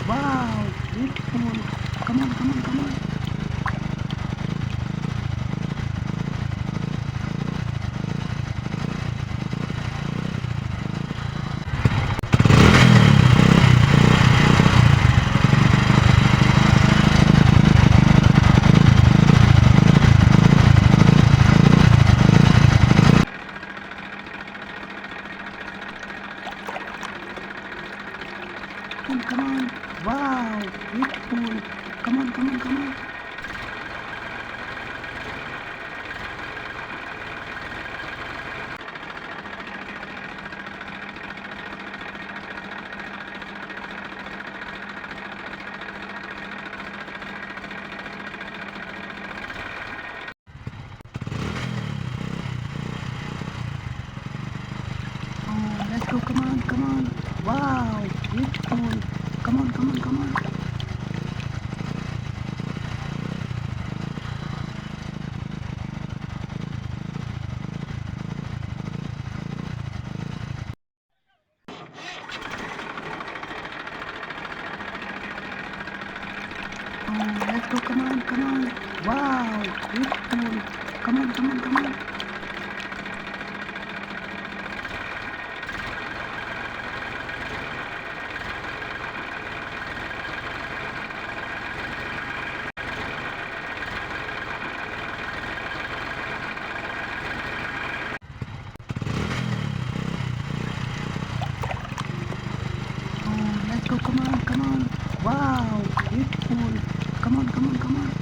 Wow, beautiful. Come on, come on, come on. Come on, come on. Wow, beautiful. Come on, come on, come on. Oh, let's go. Come on, come on. Wow, beautiful. Come on, come on, come on. Oh, let's go. Come on, come on. Wow, beautiful. Come on, come on, come on. Oh, let's go. Come on, come on. Wow, beautiful. Come on, come on, come on.